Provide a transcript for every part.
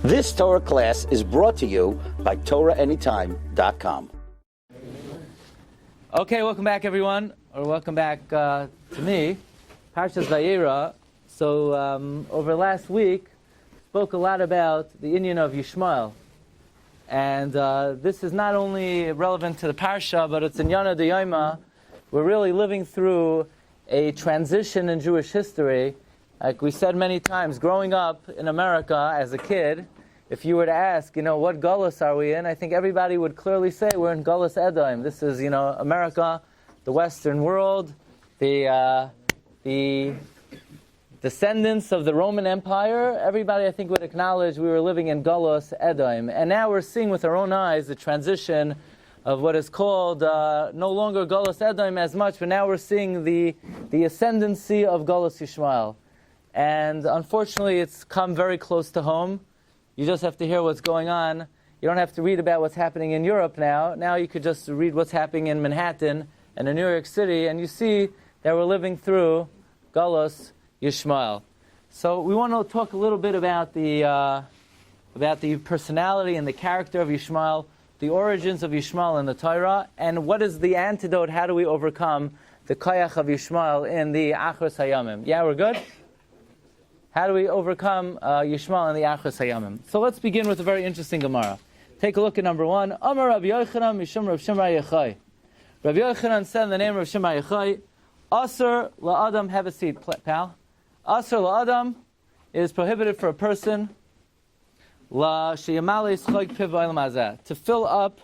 This Torah class is brought to you by TorahAnytime.com. Okay, welcome back, everyone, or welcome back to me, Parshas Vayeira. So over last week, spoke a lot about the union of Yishmael, and this is not only relevant to the Parsha, but it's in Yana D'Yoma. We're really living through a transition in Jewish history. Like we said many times, growing up in America as a kid, if you were to ask, what galus are we in? I think everybody would clearly say we're in galus Edom. This is, America, the Western world, the descendants of the Roman Empire. Everybody, I think, would acknowledge we were living in galus Edom. And now we're seeing with our own eyes the transition of what is called no longer galus Edom as much, but now we're seeing the ascendancy of galus Ishmael. And unfortunately, it's come very close to home. You just have to hear what's going on. You don't have to read about what's happening in Europe now. Now you could just read what's happening in Manhattan and in New York City, and you see that we're living through galus Yishmael. So we want to talk a little bit about the personality and the character of Yishmael, the origins of Yishmael in the Torah, and what is the antidote? How do we overcome the koyach of Yishmael in the Achros Hayamim? Yeah, we're good? How do we overcome Yishmael in the Achros Hayamim? So let's begin with a very interesting Gemara. Take a look at number 1. Amar Rabbi Yochanan Mishum Rav Shimon Yochai. Rabbi Yochanan said in the name of Rav Shimon Yochai, Asur la'adam, have a seat, pal. Asur la'adam, it is prohibited for a person to fill up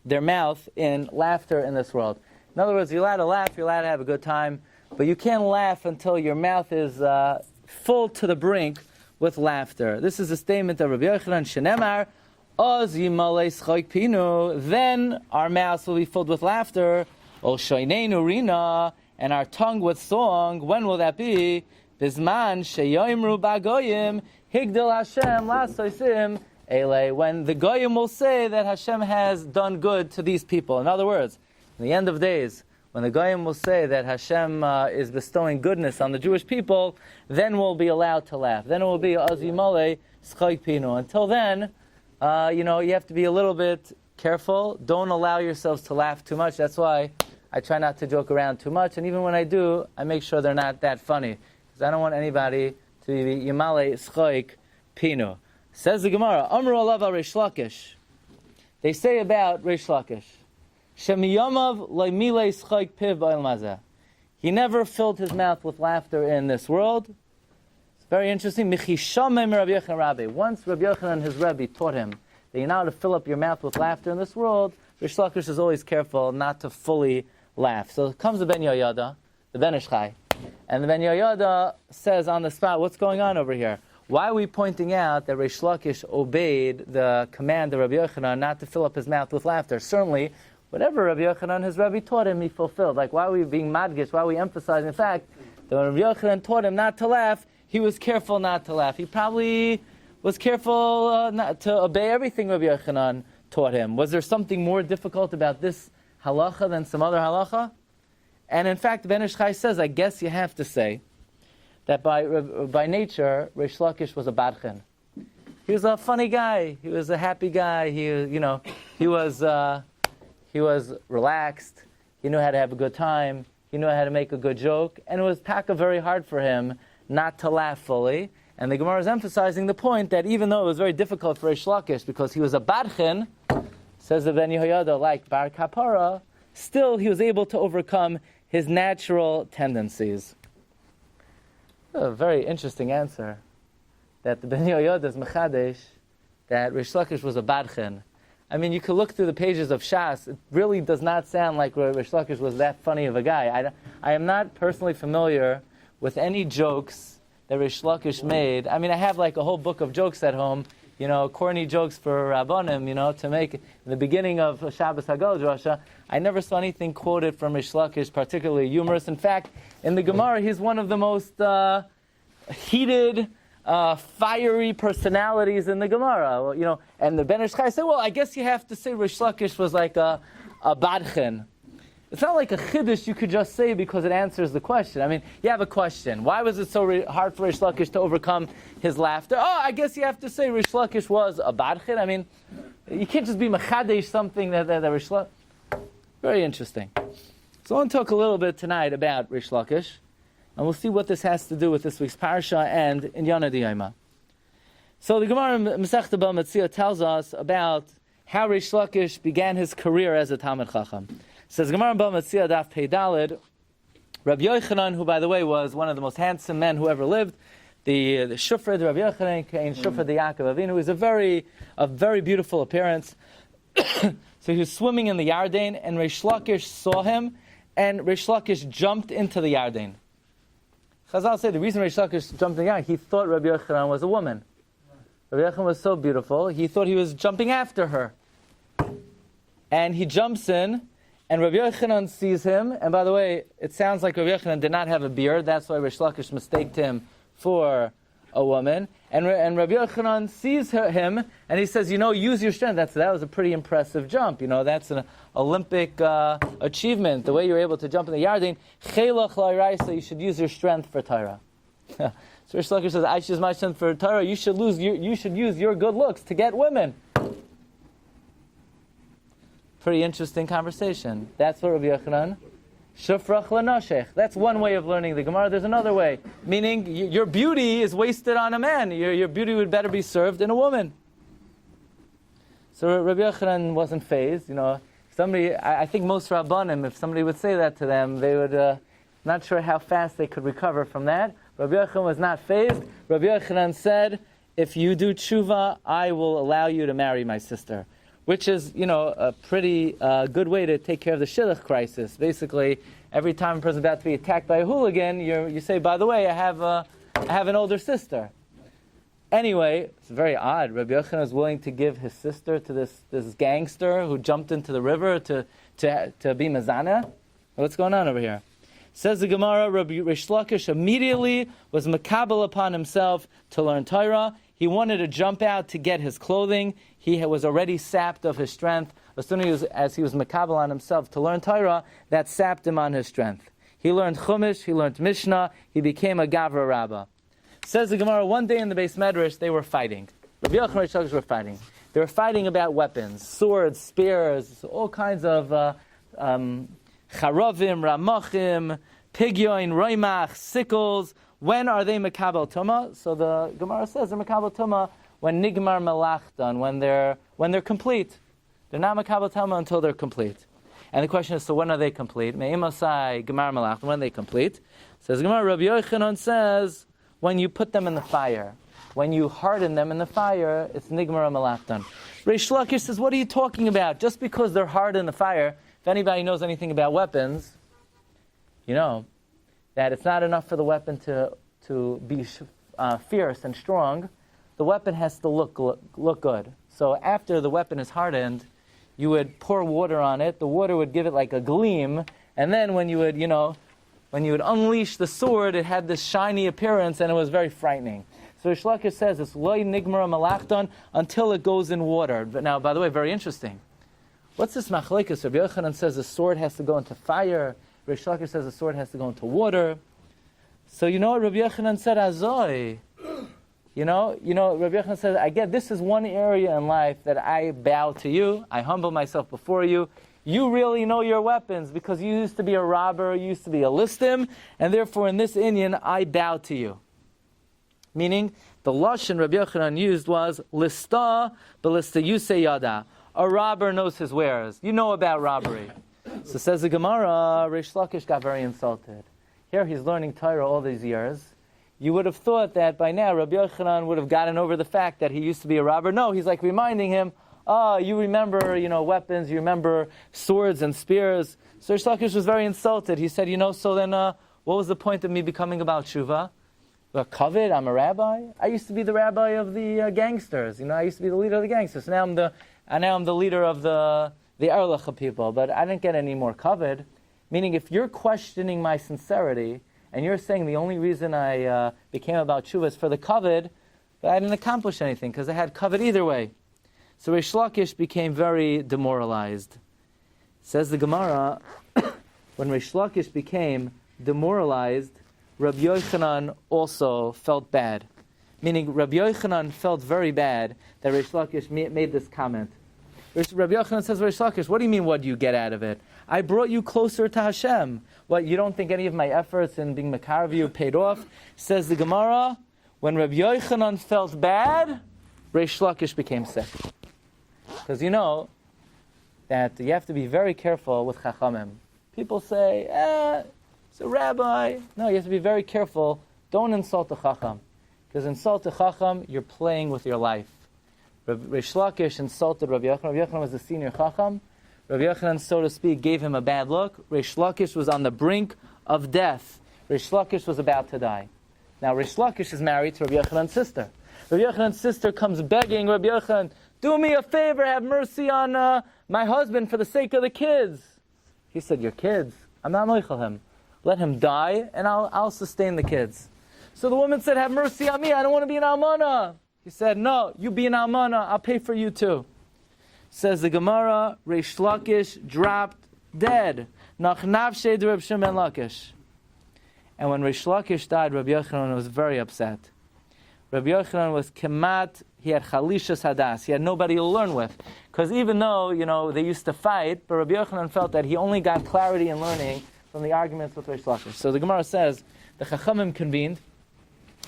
their mouth in laughter in this world. In other words, you're allowed to laugh, you're allowed to have a good time, but you can't laugh until your mouth is full to the brink with laughter. This is a statement of Rabbi Yochanan Shenemar, Oz yimalei schok pinu, then our mouths will be filled with laughter, Ol shoineinu rina, and our tongue with song. When will that be? Bizman sheyoimru bagoyim, higdil Hashem lasoisim ele, when the goyim will say that Hashem has done good to these people. In other words, in the end of days, when the goyim will say that Hashem is bestowing goodness on the Jewish people, then we'll be allowed to laugh. Then it will be azimale schok pinu. Until then, you have to be a little bit careful. Don't allow yourselves to laugh too much. That's why I try not to joke around too much. And even when I do, I make sure they're not that funny, because I don't want anybody to be yimale schok pinu. Says the Gemara, Amru alav al Reish Lakish. They say about Reish Lakish, Shemiyamav loymile schok piv ba'il mazeh. He never filled his mouth with laughter in this world. It's very interesting. Michishamem Rabbi Yochanan Rabbi. Once Rabbi Yochanan, his Rabbi, taught him that you're not to fill up your mouth with laughter in this world, Reish Lakish is always careful not to fully laugh. So comes the Ben Yoyada, the Ben Ish Chai, and the Ben Yoyada says on the spot, what's going on over here? Why are we pointing out that Reish Lakish obeyed the command of Rabbi Yochanan not to fill up his mouth with laughter? Certainly, whatever Rabbi Yochanan, his Rabbi, taught him, he fulfilled. Like, why are we being madgish? Why are we emphasizing the fact that when Rabbi Yochanan taught him not to laugh, he was careful not to laugh? He probably was careful not to obey everything Rabbi Yochanan taught him. Was there something more difficult about this halacha than some other halacha? And in fact, Ben Ish Chai says, I guess you have to say that by nature, Reish Lakish was a badchen. He was a funny guy. He was a happy guy. He was relaxed. He knew how to have a good time. He knew how to make a good joke. And it was very hard for him not to laugh fully. And the Gemara is emphasizing the point that even though it was very difficult for Reish Lakish because he was a badchen, says the Ben Yehoyada, like Bar Kapara, still he was able to overcome his natural tendencies. A very interesting answer. That the Ben Yehoyada is mechadesh, that Reish Lakish was a badchen. I mean, you could look through the pages of Shas. It really does not sound like Reish Lakish was that funny of a guy. I am not personally familiar with any jokes that Reish Lakish made. I mean, I have like a whole book of jokes at home, corny jokes for Rabbanim, to make in the beginning of Shabbos Hagol Drasha. I never saw anything quoted from Reish Lakish particularly humorous. In fact, in the Gemara, he's one of the most heated, fiery personalities in the Gemara. And the Ben Ish Chai said, well, I guess you have to say Reish Lakish was like a badchen. It's not like a chiddush you could just say because it answers the question. I mean, you have a question. Why was it so hard for Reish Lakish to overcome his laughter? Oh, I guess you have to say Reish Lakish was a barchid. I mean, you can't just be mechadesh something that Reish Lakish. Very interesting. So I want to talk a little bit tonight about Reish Lakish, and we'll see what this has to do with this week's Parsha and in Yana Diyama. So the Gemara Masechta Bava Metzia tells us about how Reish Lakish began his career as a Talmid Chacham. It says Gemara Bava Metzia Daf Pei Daled, Rabbi Yochanan, who by the way was one of the most handsome men who ever lived, the Shufra, Rabbi Yochanan, Kain Shufra de Yaakov Avinu, is a very beautiful appearance. So he was swimming in the Yarden, and Reish Lakish saw him, and Reish Lakish jumped into the Yarden. Chazal say the reason Reish Lakish jumped in the Yarden, he thought Rabbi Yochanan was a woman. Rabbi Yochanan was so beautiful, he thought he was jumping after her. And he jumps in, and Rabbi Yochanan sees him, and by the way, it sounds like Rabbi Yochanan did not have a beard, that's why Reish Lakish mistaked him for a woman. And Rabbi Yochanan sees him, and he says, use your strength. That was a pretty impressive jump. That's an Olympic achievement, the way you're able to jump in the Yarden. Chelach la'iraisa, you should use your strength for Torah. So Reish Lakish says, I should use my strength for Torah. You should use your good looks to get women. Pretty interesting conversation. That's what Rabbi Yochanan. Shufrach l'noshech. That's one way of learning the Gemara. There's another way, meaning your beauty is wasted on a man. Your beauty would better be served in a woman. So Rabbi Yochanan wasn't fazed. Somebody. I think most Rabbanim, if somebody would say that to them, they would. Not sure how fast they could recover from that. Rabbi Yochanan was not fazed. Rabbi Yochanan said, if you do tshuva, I will allow you to marry my sister. Which is, a pretty good way to take care of the shidduch crisis. Basically, every time a person's about to be attacked by a hooligan, you say, by the way, I have an older sister. Anyway, it's very odd. Rabbi Yochanan is willing to give his sister to this gangster who jumped into the river to be mezana. What's going on over here? Says the Gemara, Rabbi Reish Lakish immediately was makabel upon himself to learn Torah. He wanted to jump out to get his clothing. He was already sapped of his strength. As soon as he was makabel on himself to learn Torah, that sapped him on his strength. He learned Chumash, he learned Mishnah, he became a Gavra Rabbah. Says the Gemara, one day in the Beis Medrash, they were fighting. Rabbi Yochanan and Reish Lakish were fighting. They were fighting about weapons, swords, spears, all kinds of charovim, ramachim, pigyoin, roimach, sickles. When are they makabel tuma? So the Gemara says they're makabel tuma when nigmar malachtan, when they're complete. They're not makabel tuma until they're complete. And the question is, so when are they complete? Me'imosai gemar malachtan, when are they complete? Says Gemara, Rabbi Yochanan says, when you put them in the fire. When you harden them in the fire, it's nigmar malachtan. Reish Lakish says, what are you talking about? Just because they're hard in the fire, if anybody knows anything about weapons, that it's not enough for the weapon to be fierce and strong. The weapon has to look good. So after the weapon is hardened, you would pour water on it. The water would give it like a gleam, and then when you would unleash the sword, it had this shiny appearance, and it was very frightening. So Reish Lakish says it's loy nigmara malachton until it goes in water. But now, by the way, very interesting. What's this machlekes? Rabbi Yochanan says the sword has to go into fire. Reish Lakish says the sword has to go into water. So you know what Rabbi Yochanan said? Azoi. Rabbi Yochanan says, I get this is one area in life that I bow to you. I humble myself before you. You really know your weapons because you used to be a robber, you used to be a listim, and therefore in this inyan, I bow to you. Meaning, the lashon Rabbi Yochanan used was lista, belista yusei yada. A robber knows his wares. You know about robbery. So says the Gemara, Reish Lakish got very insulted. Here he's learning Torah all these years. You would have thought that by now Rabbi Yochanan would have gotten over the fact that he used to be a robber. No, he's like reminding him, you remember, weapons, you remember swords and spears. So Reish Lakish was very insulted. He said, so then what was the point of me becoming about tshuva? Kavod, I'm a rabbi. I used to be the rabbi of the gangsters. I used to be the leader of the gangsters. Now I'm the leader of the Erlich people. But I didn't get any more kavod. Meaning, if you're questioning my sincerity, and you're saying the only reason I became about tshuva is for the kavod, but I didn't accomplish anything, because I had kavod either way. So Reish Lakish became very demoralized. Says the Gemara, when Reish Lakish became demoralized, Rabbi Yochanan also felt bad. Meaning, Rabbi Yochanan felt very bad that Reish Lakish made this comment. Rabbi Yochanan says, Reish Lakish, what do you mean, what do you get out of it? I brought you closer to Hashem. What, you don't think any of my efforts in being Makar of you paid off? Says the Gemara, when Rabbi Yochanan felt bad, Reish Lakish became sick. Because you know that you have to be very careful with Chachamim. People say, it's a rabbi. No, you have to be very careful. Don't insult the Chacham. Because insult the Chacham, you're playing with your life. Reish Lakish insulted Rabbi Yochanan. Rabbi Yochanan was the senior Chacham. Rabbi Yochanan, so to speak, gave him a bad look. Reish Lakish was on the brink of death. Reish Lakish was about to die. Now, Reish Lakish is married to Rabbi Yochanan's sister. Rabbi Yochanan's sister comes begging, Rabbi Yochanan, do me a favor, have mercy on my husband for the sake of the kids. He said, your kids? I'm not moichel him. Let him die, and I'll sustain the kids. So the woman said, have mercy on me, I don't want to be an almana. He said, no, you be an almana, I'll pay for you too. Says the Gemara, Reish Lakish dropped dead. Nach nafshe de Reb Shimon Lakish. And when Reish Lakish died, Rabbi Yochanan was very upset. Rabbi Yochanan was kemat, he had chalishas hadas, he had nobody to learn with. Because even though, they used to fight, but Rabbi Yochanan felt that he only got clarity and learning from the arguments with Reish Lakish. So the Gemara says, the Chachamim convened,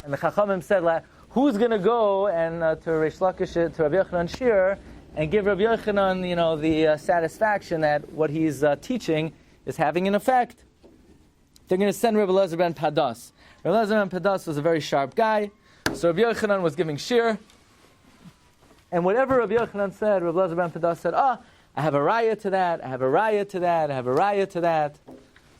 and the Chachamim said, who's going to go and to Reish Lakish, to Rabbi Yochanan Shiur, and give Rabbi Yochanan, the satisfaction that what he's teaching is having an effect. They're going to send Rabbi Elazar ben Padas. Rabbi Elazar ben Padas was a very sharp guy, so Rabbi Yochanan was giving Shiur. And whatever Rabbi Yochanan said, Rabbi Elazar ben Padas said, I have a raya to that, I have a raya to that, I have a raya to that.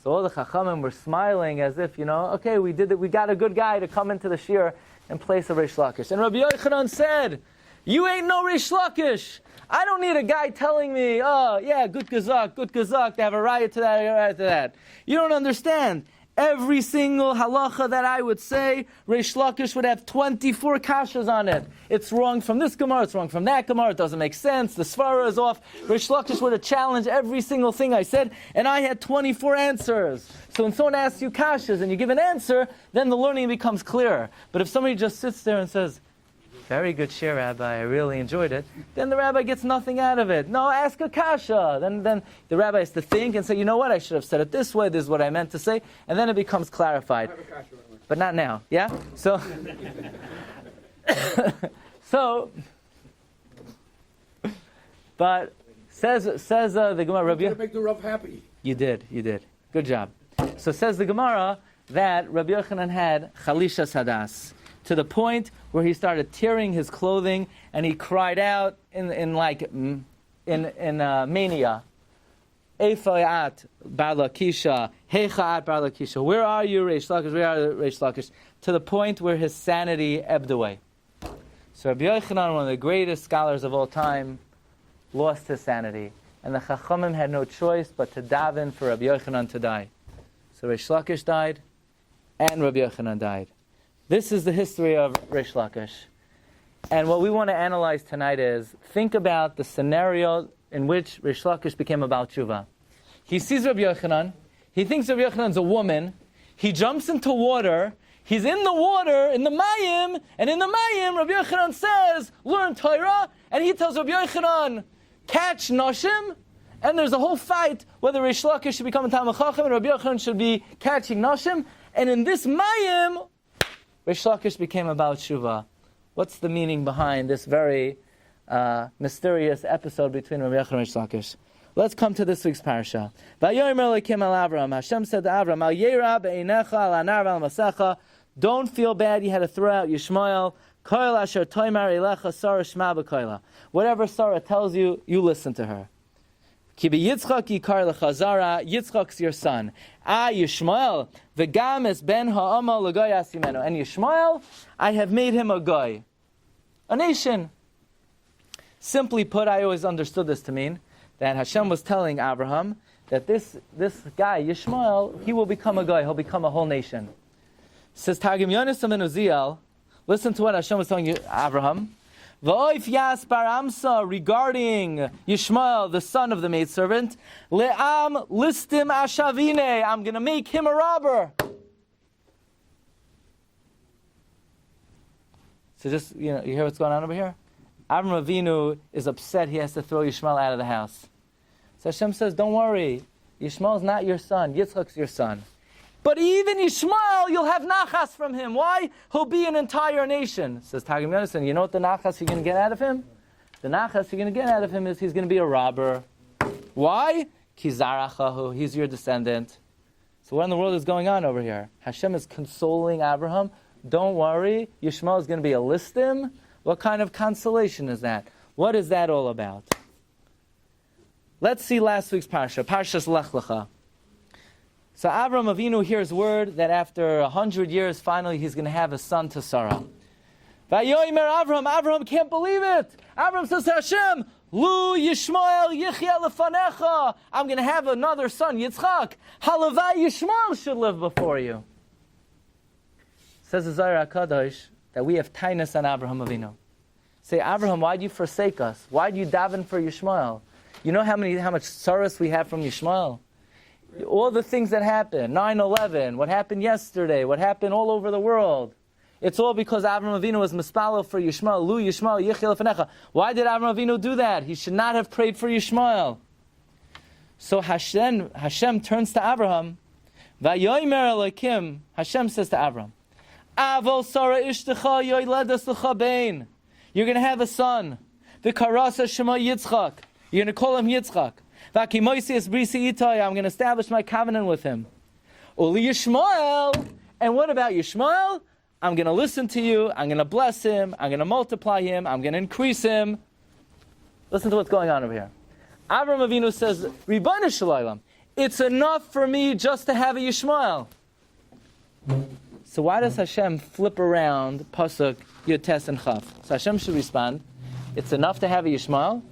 So all the Chachamim were smiling as if, okay, we did it, we got a good guy to come into the Shiur in place of Reish Lakish. And Rabbi Yochanan said, you ain't no Reish Lakish. I don't need a guy telling me, good gazak, they have a raya to that, a raya to that. You don't understand. Every single halacha that I would say, Reish Lakish would have 24 kashas on it. It's wrong from this Gemara, it's wrong from that Gemara, it doesn't make sense, the svara is off. Reish Lakish would have challenged every single thing I said, and I had 24 answers. So when someone asks you kashas and you give an answer, then the learning becomes clearer. But if somebody just sits there and says, very good share, Rabbi, I really enjoyed it, then the rabbi gets nothing out of it. No, ask a kasha. Then the rabbi has to think and say, you know what, I should have said it this way, this is what I meant to say, and then it becomes clarified. But not now, yeah? So, but says the Gemara, Rabbi, make the Rav happy. You did. Good job. So says the Gemara that Rabbi Yochanan had chalishas hadas, to the point where he started tearing his clothing and he cried out in mania. Eifayat bar Lakisha, Heicha'at bar Lakisha. Where are you, Reish Lakish? Where are you, Reish Lakish? To the point where his sanity ebbed away. So Rabbi Yochanan, one of the greatest scholars of all time, lost his sanity. And the Chachamim had no choice but to daven for Rabbi Yochanan to die. So Reish Lakish died, and Rabbi Yochanan died. This is the history of Reish Lakish. And what we want to analyze tonight is, think about the scenario in which Reish Lakish became a Baal Tshuva. He sees Rabbi Yochanan, he thinks Rabbi Yochanan's a woman, he jumps into water, he's in the water, in the Mayim, and in the Mayim, Rabbi Yochanan says, learn Torah, and he tells Rabbi Yochanan, catch Noshim, and there's a whole fight whether Reish Lakish should become a Talmid Chacham and Rabbi Yochanan should be catching Noshim, and in this Mayim, Reish Lakish became a Baal Tshuva. What's the meaning behind this very mysterious episode between Rabbi Yochanan and Reish Lakish? Let's come to this week's Parsha. Vayeira Elokim al Avram. Hashem said to Avram, Vayeira be'einecha al anar v'al masecha. Don't feel bad, you had to throw out Yishmael. Koil asher toimar elecha Sarah shma b'koila. Whatever Sarah tells you, you listen to her. Ki Yitzchak yikar lechazara, Yitzchak's your son. Yishmael, v'gam es ben ha'ama l'goy asimenu. And Yishmael, I have made him a goy, a nation. Simply put, I always understood this to mean that Hashem was telling Abraham that this guy, Yishmael, he will become a goy, he'll become a whole nation. Says Targum Yonis ben Uziel, listen to what Hashem was telling you, Abraham. V'oif yas bar Amsa, regarding Yishmael, the son of the maidservant, le'am listim ashavine, I'm going to make him a robber. So just, you hear what's going on over here? Avram Avinu is upset he has to throw Yishmael out of the house. So Hashem says, don't worry, Yishmael's not your son, Yitzchak's your son. But even Yishmael, you'll have nachas from him. Why? He'll be an entire nation. Says Targum Yonasan, you know what the nachas you're going to get out of him? The nachas you're going to get out of him is he's going to be a robber. Why? Ki zarachahu, he's your descendant. So what in the world is going on over here? Hashem is consoling Abraham. Don't worry, Yishmael is going to be a listim. What kind of consolation is that? What is that all about? Let's see last week's Parsha, Parshas Lech Lecha. So Avram Avinu hears word that after 100 years, finally he's going to have a son to Sarah. Vayomer Avram can't believe it. Avram says to Hashem, Lu Yishmael Yichya lefanecha. I'm going to have another son, Yitzchak. Halavai Yishmael should live before you. Says the Zohar HaKadosh that we have tainus on Abraham Avinu. Say, Abraham, why do you forsake us? Why do you daven for Yishmael? You know how much sorrows we have from Yishmael? All the things that happened, 9/11, what happened yesterday, what happened all over the world. It's all because Avraham Avinu was mispalel for Yishmael. Lu Yishmael Yichel Lefanecha. Why did Avraham Avinu do that? He should not have prayed for Yishmael. So Hashem turns to Avraham. Vayomer Elokim. Hashem says to Avraham, Avol Sarah Ishtecha Yoyledas Lecha Bein. You're going to have a son. The Karasa Shema Yitzchak. You're going to call him Yitzchak. I'm going to establish my covenant with him. Uli Yishmael. And what about Yishmael? I'm going to listen to you. I'm going to bless him. I'm going to multiply him. I'm going to increase him. Listen to what's going on over here. Avram Avinu says, Ribono shel Olam, it's enough for me just to have a Yishmael. So why does Hashem flip around Pasuk Yud Tes and Chaf? So Hashem should respond, it's enough to have a Yishmael?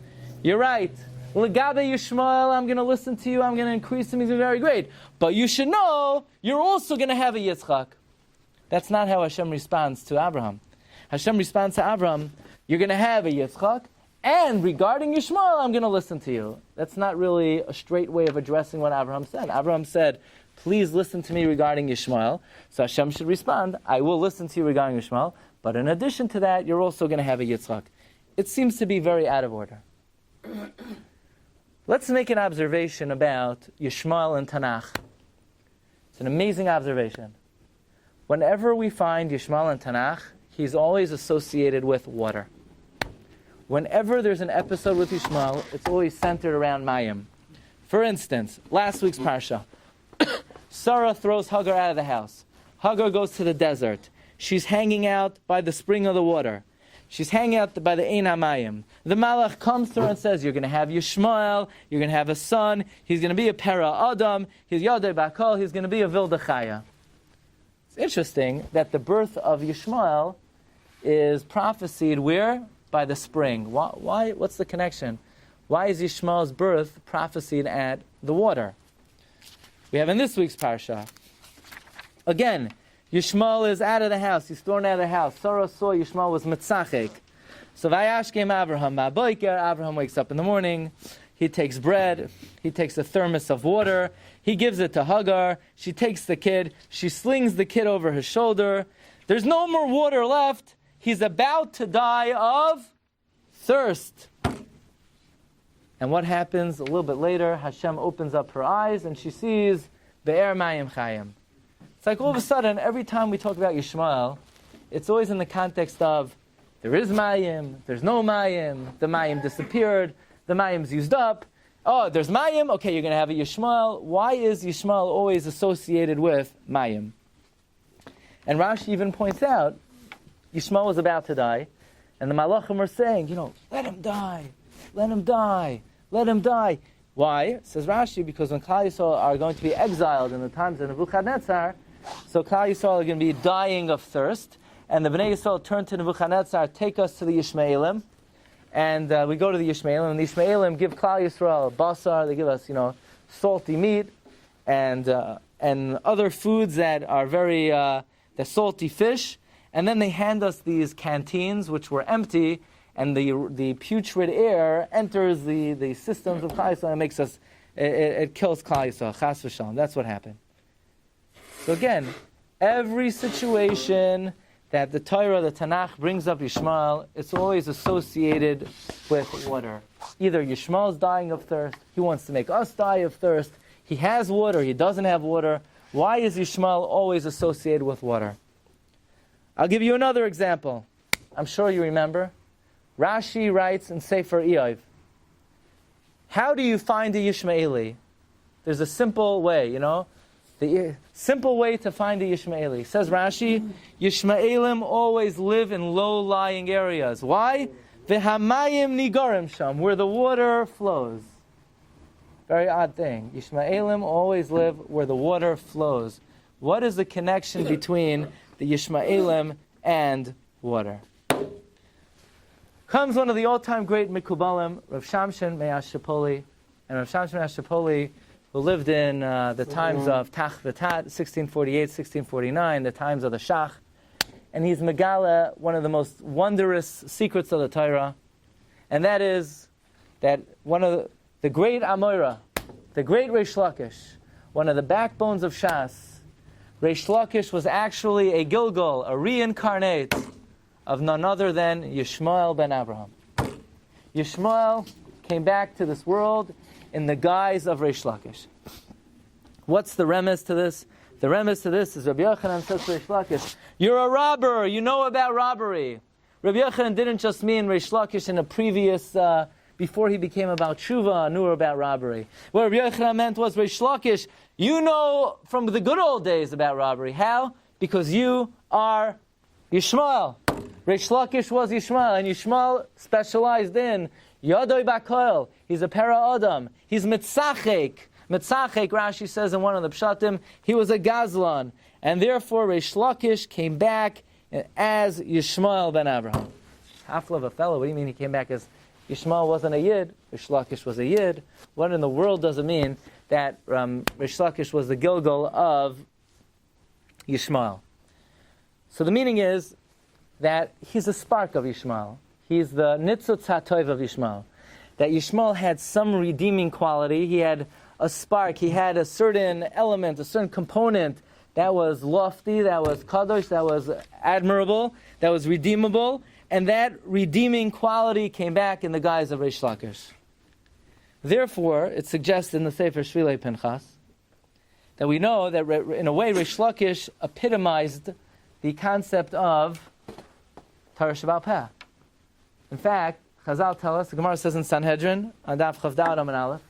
You're right. Legabe Yishmael, I'm going to listen to you, I'm going to increase him, he's very great. But you should know, you're also going to have a Yitzchak. That's not how Hashem responds to Abraham. Hashem responds to Abraham, you're going to have a Yitzchak, and regarding Yishmael, I'm going to listen to you. That's not really a straight way of addressing what Abraham said. Abraham said, please listen to me regarding Yishmael. So Hashem should respond, I will listen to you regarding Yishmael, but in addition to that, you're also going to have a Yitzchak. It seems to be very out of order. Let's make an observation about Yishmael in Tanakh. It's an amazing observation. Whenever we find Yishmael in Tanakh, he's always associated with water. Whenever there's an episode with Yishmael, it's always centered around Mayim. For instance, last week's Parsha, Sarah throws Hagar out of the house. Hagar goes to the desert. She's hanging out by the spring of the water. She's hanging out by the Ein HaMayim. The Malach comes to her and says, you're going to have Yishmael, you're going to have a son, he's going to be a Pera Adam, he's Yodei Bakol, he's going to be a Vilda Chaya. It's interesting that the birth of Yishmael is prophesied where? By the spring. Why? What's the connection? Why is Yishmael's birth prophesied at the water? We have in this week's Parsha. Again, Yishmael is out of the house. He's thrown out of the house. Sarah saw Yishmael was mitzachek. So Vayash came Abraham. Abraham wakes up in the morning. He takes bread. He takes a thermos of water. He gives it to Hagar. She takes the kid. She slings the kid over his shoulder. There's no more water left. He's about to die of thirst. And what happens a little bit later? Hashem opens up her eyes and she sees Be'er Mayim Chayim. It's like all of a sudden, every time we talk about Yishmael, it's always in the context of there is Mayim, there's no Mayim, the Mayim disappeared, the Mayim's used up. Oh, there's Mayim, okay, you're going to have a Yishmael. Why is Yishmael always associated with Mayim? And Rashi even points out, Yishmael was about to die, and the Malachim are saying, let him die, let him die, let him die. Why? Says Rashi, because when Klal Yisrael are going to be exiled in the times of Nebuchadnezzar, so Klal Yisrael are going to be dying of thirst, and the Bnei Yisrael turn to Nebuchadnezzar, take us to the Yishmaelim, and we go to the Yishmaelim, and the Yishmaelim give Klal Yisrael basar, they give us, salty meat, and other foods that are very, the salty fish, and then they hand us these canteens, which were empty, and the putrid air enters the systems of Klal Yisrael and makes us, it kills Klal Yisrael. Chas v'shalom. That's what happened. So again, every situation that the Torah, the Tanakh brings up Yishmael, it's always associated with water. Either Yishmael's dying of thirst, he wants to make us die of thirst, he has water, he doesn't have water. Why is Yishmael always associated with water? I'll give you another example. I'm sure you remember. Rashi writes in Sefer Iyov, how do you find a Yishmaeli? There's a simple way, the simple way to find a Yishmaeli. Says Rashi, Yishmaelim always live in low-lying areas. Why? V'hamayim nigarim sham, where the water flows. Very odd thing. Yishmaelim always live where the water flows. What is the connection between the Yishmaelim and water? Comes one of the all-time great Mikubalim, Rav Shamshon Ostroppolle, and Rav Shamshon Ostroppolle, who lived in the times of Tach V'Tat, 1648, 1649, the times of the Shach. And he's Megala, one of the most wondrous secrets of the Torah. And that is that one of the great Amoira, the great Reish Lakish, one of the backbones of Shas, Reish Lakish was actually a Gilgal, a reincarnate of none other than Yishmael ben Abraham. Yishmael came back to this world in the guise of Reish Lakish. What's the remez to this? The remez to this is Rabbi Yochanan says to Reish Lakish, you're a robber, you know about robbery. Rabbi Yochanan didn't just mean Reish Lakish in a previous, before he became about Tshuva, knew about robbery. What Rabbi Yochanan meant was, Reish Lakish, you know from the good old days about robbery. How? Because you are Yishmael. Reish Lakish was Yishmael, and Yishmael specialized in Yadoi Bakoil. He's a para Adam. He's Mitzachek. Mitzachek, Rashi says in one of the Pshatim, he was a Gazlan. And therefore, Reish Lakish came back as Yishmael ben Abraham. Half of a fellow, what do you mean he came back as Yishmael wasn't a Yid? Reish Lakish was a Yid. What in the world does it mean that Reish Lakish was the Gilgal of Yishmael? So the meaning is that he's a spark of Yishmael. He's the nitzutz hatoiv of Yishmael. That Yishmael had some redeeming quality. He had a spark. He had a certain element, a certain component that was lofty, that was kadosh, that was admirable, that was redeemable. And that redeeming quality came back in the guise of Reish Lakish. Therefore, it suggests in the Sefer Shvilei Pinchas that we know that in a way Reish Lakish epitomized the concept of Torah Shabbat Peh. In fact, Chazal tell us, the Gemara says in Sanhedrin, on Daf Chavdad Amud Aleph,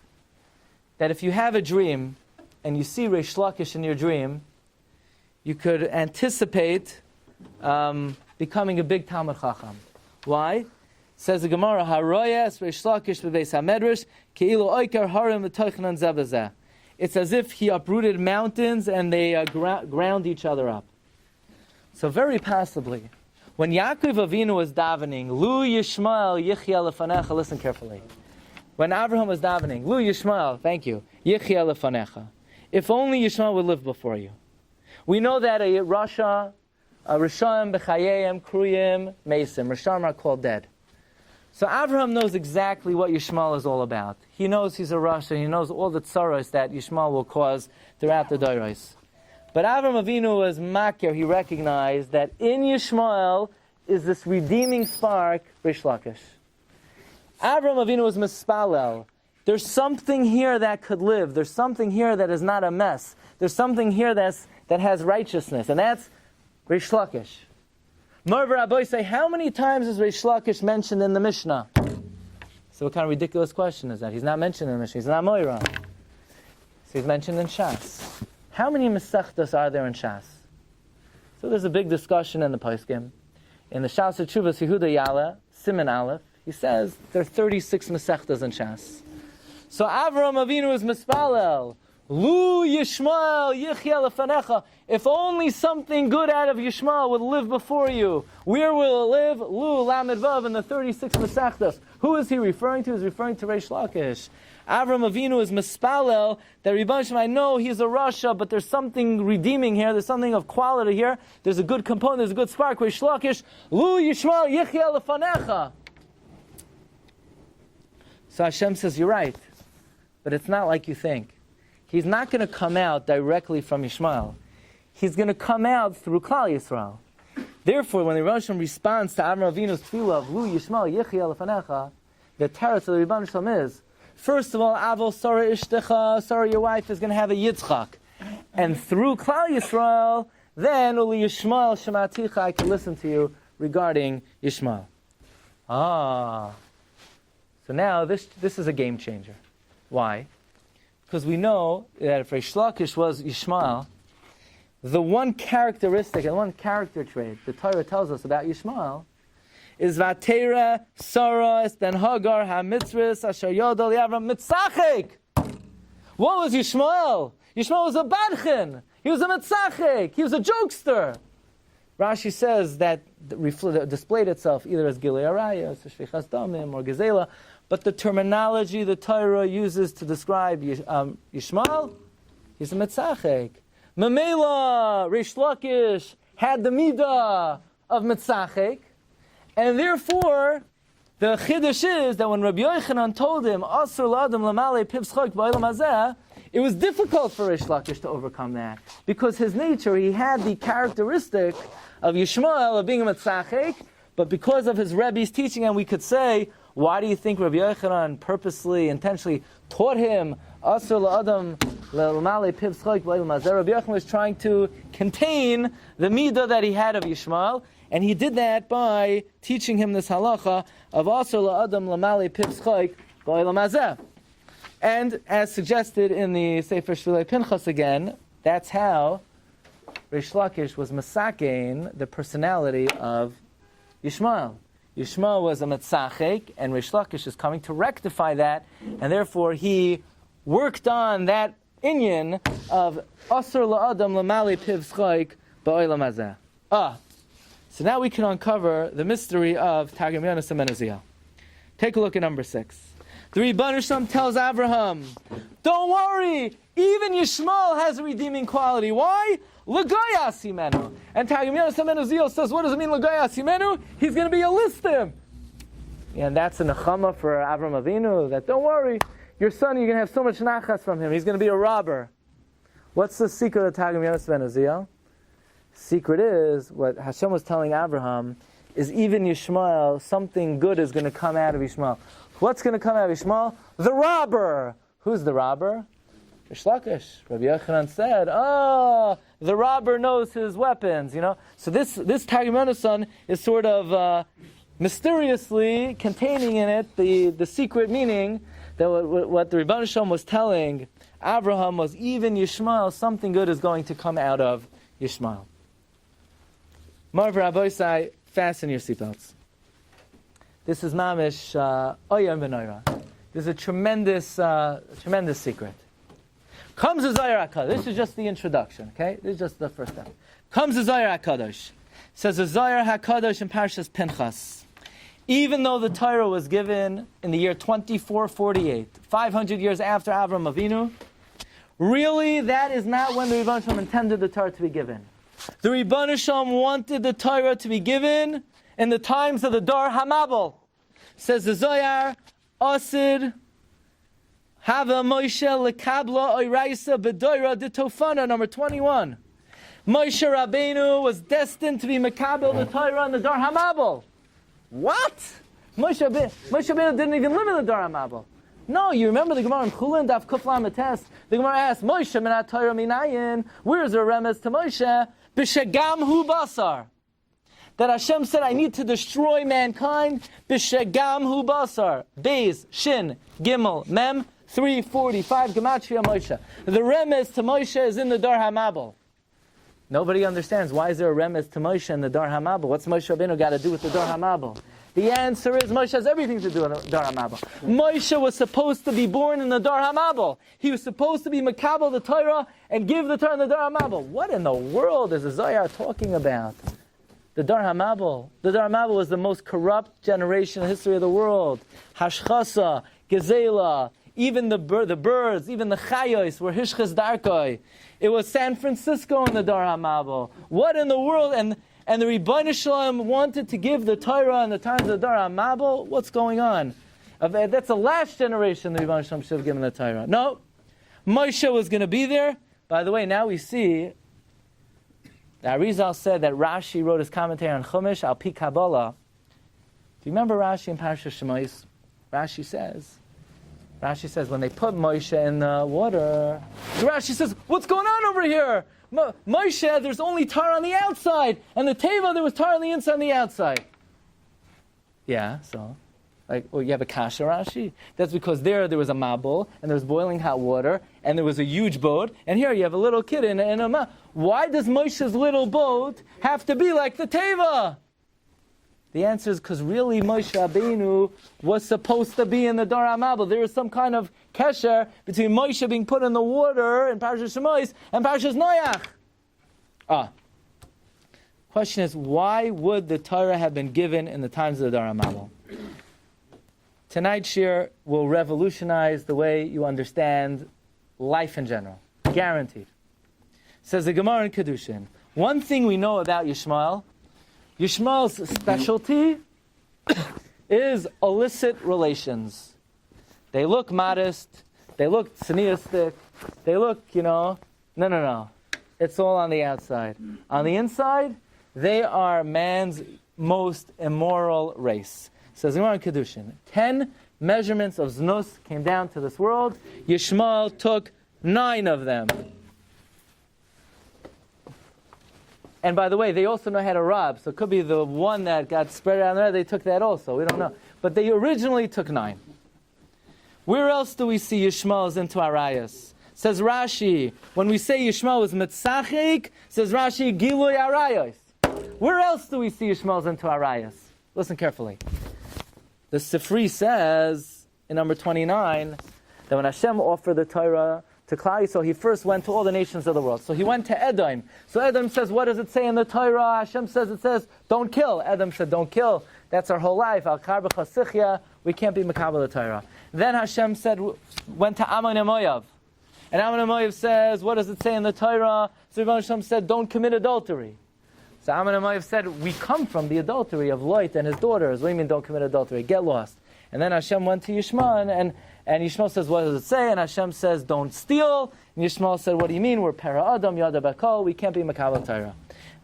that if you have a dream and you see Reish Lakish in your dream, you could anticipate becoming a big Talmud Chacham. Why? Says the Gemara, Haroyas Reish Lakish b'beis hamedrash ke'ilu oiker harim v'toichnan zeh. It's as if he uprooted mountains and they ground each other up. So very possibly, when Yaakov Avinu was davening, Lu Yishmael Yichya lefanecha, listen carefully. When Abraham was davening, Lu Yishmael, thank you, Yichya lefanecha. If only Yishmael would live before you. We know that a Rasha, a Risham, B'chayim, Kruyim, Mesim, Risham are called dead. So Abraham knows exactly what Yishmael is all about. He knows he's a Rasha, he knows all the tsaros that Yishmael will cause throughout the Doros. But Avraham Avinu was makir. He recognized that in Yishmael is this redeeming spark, Reish Lakish. Avraham Avinu was mispalel. There's something here that could live. There's something here that is not a mess. There's something here that has righteousness, and that's Reish Lakish. Merv Rabbi say, how many times is Reish Lakish mentioned in the Mishnah? So what kind of ridiculous question is that? He's not mentioned in the Mishnah. He's not Moira. So he's mentioned in Shas. How many Masechtas are there in Shas? So there's a big discussion in the Poskim. In the Shas of Tshuvas Yehuda Yala, Siman Aleph, he says there are 36 Masechtas in Shas. So Avraham Avinu is Mispalel. Lu Yishmael Yichya lefanecha. If only something good out of Yishmael would live before you. Where will it live? Lu Lamed Vav in the 36 Masechtas. Who is he referring to? He's referring to Reish Lakish. Avraham Avinu is mispalel that Rebbe Shema, I know he's a Rasha, but there's something redeeming here. There's something of quality here. There's a good component. There's a good spark. Reish Lakish, Lu Yishmael Yichya lefanecha. So Hashem says, you're right, but it's not like you think. He's not going to come out directly from Yishmael. He's going to come out through Klal Yisrael. Therefore, when the Rosham responds to Avram Avinu's tefillah of Lu Yishmael Yechiel Lefanecha, the teretz of the Rebbeinu Shalom is, first of all, Avol Sarah Ishtecha, Sarah your wife is going to have a Yitzchak. And through Klal Yisrael, then Uli Yishmael Shematicha, I can listen to you regarding Yishmael. So now this is a game changer. Why? Because we know that if Reish Lakish was Yishmael, the one characteristic and one character trait the Torah tells us about Yishmael is Vayeira Sarah es ben Hagar ha-mitzris asher yodol Yavram mitzachek. What was Yishmael? Yishmael was a badchin. He was a mitzachek. He was a jokester. Rashi says that displayed itself either as Gilei Arayos, or Shvichas Damim, or Gezela, but the terminology the Torah uses to describe Yishmael, he's a mitzachek. Mamela, Reish Lakish, had the midah of mitzachek, and therefore, the chiddush is that when Rabbi Yochanan told him, Asur la'adam lamale piv schok ba'olam hazeh, it was difficult for Reish Lakish to overcome that. Because his nature, he had the characteristic of Yishmael, of being a mitzachek, but because of his Rebbe's teaching, and we could say, why do you think Rabbi Yochanan purposely, intentionally taught him, Asur la'adam lamale piv schok ba'olam hazeh? Rabbi Yochanan was trying to contain the midah that he had of Yishmael, and he did that by teaching him this halacha of Asur la'adam lamale piv schok ba'olam hazeh. And as suggested in the Sefer Shvilei Pinchas again, that's how Reish Lakish was masakein the personality of Yishmael. Yishmael was a metzachek, and Reish Lakish is coming to rectify that, and therefore he worked on that inyan of Asur la'adam lamali piv schok ba'olam hazeh. So now we can uncover the mystery of Targum Yonas and Menuziel. Take a look at number 6. The Rebbeinu Shalom tells Abraham, don't worry, even Yishmael has a redeeming quality. Why? L'goyas himenu. And Targum Yonas and Menuziel says, what does it mean, L'goyas himenu? He's going to be a listim. And that's a nechama for Avram Avinu, that don't worry, your son, you're going to have so much nachas from him. He's going to be a robber. What's the secret of Targum Yonas and Menuziel? Secret is, what Hashem was telling Abraham, is even Yishmael, something good is going to come out of Yishmael. What's going to come out of Ishmael? The robber. Who's the robber? Reish Lakish. Rabbi Yochanan said, the robber knows his weapons, So this Targum Yonasan is sort of mysteriously containing in it the secret meaning that what the Rebbeinu Shalom was telling Abraham was even Yishmael, something good is going to come out of Yishmael. Marv Rabbi, fasten your seatbelts. This is mamish oyam v'noira. This is a tremendous secret. Comes the Zohar HaKadosh. This is just the introduction, okay? This is just the first step. Comes the Zohar HaKadosh. Says the Zohar HaKadosh in Parshas Pinchas. Even though the Torah was given in the year 2448, 500 years after Avram Avinu, really that is not when the Rebbeinu Shalom intended the Torah to be given. The Rebbeinu Shalom wanted the Torah to be given in the times of the Dor HaMabel. Says the Zohar, Asid, Hava Moshe lekabla oiraisa bedoira de tofana, number 21. Moshe Rabbeinu was destined to be Makabel the Torah in the Dor HaMabel. What? Moshe Rabbeinu didn't even live in the Dor HaMabel. No, you remember the Gemara in Chulin, Daf Kuf Lamed Tes. The Gemara asked, Moshe minat Torah minayin, where's the remez to Moshe? B'shegam hu basar. That Hashem said, I need to destroy mankind. B'shegam hu basar. Beis, Shin, Gimel, Mem, 345, Gematria Moshe. The remez to Moshe is in the Dor HaMabel. Nobody understands, why is there a remez to Moshe in the Dor HaMabel? What's Moshe Rabbeinu got to do with the Dor HaMabel? The answer is Moshe has everything to do with the Dor HaMabel. Moshe was supposed to be born in the Dor HaMabel. He was supposed to be Makabel the Torah and give the Torah in the Dor HaMabel. What in the world is the Zohar talking about? The Dor HaMabel. The Dor HaMabel was the most corrupt generation in the history of the world. Hashchasa, Gezela, even the birds, even the Chayos were Hishchas Darkoi. It was San Francisco in the Dor HaMabel. What in the world? And the Rebbeinu Shalom wanted to give the Torah in the times of the Dor HaMabel. What's going on? That's the last generation the Rebbe Shem should have given the Torah. No, Moshe was going to be there. By the way, now we see that Arizal said that Rashi wrote his commentary on Chumash al pi Kabbalah. Do you remember Rashi in Parshas Shemais? Rashi says when they put Moshe in the water, Rashi says, what's going on over here? Moshe, there's only tar on the outside, and the Taiva, there was tar on the inside and the outside. Yeah, so, you have a kasha Rashi? That's because there was a mabul, and there was boiling hot water, and there was a huge boat, and here you have a little kid in a mabul. Why does Moshe's little boat have to be like the Taiva? The answer is because really Moshe Rabbeinu was supposed to be in the Dor HaMabul. There is some kind of kesher between Moshe being put in the water in Parshas Shemais and Parshas Noach. Question is, why would the Torah have been given in the times of the Dor HaMabul? Tonight's Shiur will revolutionize the way you understand life in general. Guaranteed. Says the Gemara in Kedushin. One thing we know about Yishmael's specialty is illicit relations. They look modest, they look tzniistic, they look, no. It's all on the outside. On the inside, they are man's most immoral race. Says Gemara in Kedushin, 10 measurements of znus came down to this world. Yishmael took 9 of them. And by the way, they also know how to rob, so it could be the one that got spread out there, they took that also, we don't know. But they originally took 9. Where else do we see Yishmael is into arayas? Says Rashi, when we say Yishmael was mitzachik, says Rashi, gilui arayos. Where else do we see Yishmael is into arayas? Listen carefully. The Sifri says, in number 29, that when Hashem offered the Torah to Klal Yisrael, he first went to all the nations of the world. So he went to Edom. So Edom says, what does it say in the Torah? Hashem says, it says, don't kill. Edom said, don't kill. That's our whole life. Al-Kar b'chasichya, we can't be Makabel the Torah. Then Hashem said, went to Ammon and Moav. And Ammon and Moav says, what does it say in the Torah? So Hashem said, don't commit adultery. So Ammon and Moav said, we come from the adultery of Lot and his daughters. What do you mean don't commit adultery? Get lost. And then Hashem went to Yishmael, and Yishmael says, what does it say? And Hashem says, don't steal. And Yishmael said, what do you mean? We're para Adam, Yada Bakal, we can't be Makabel Torah.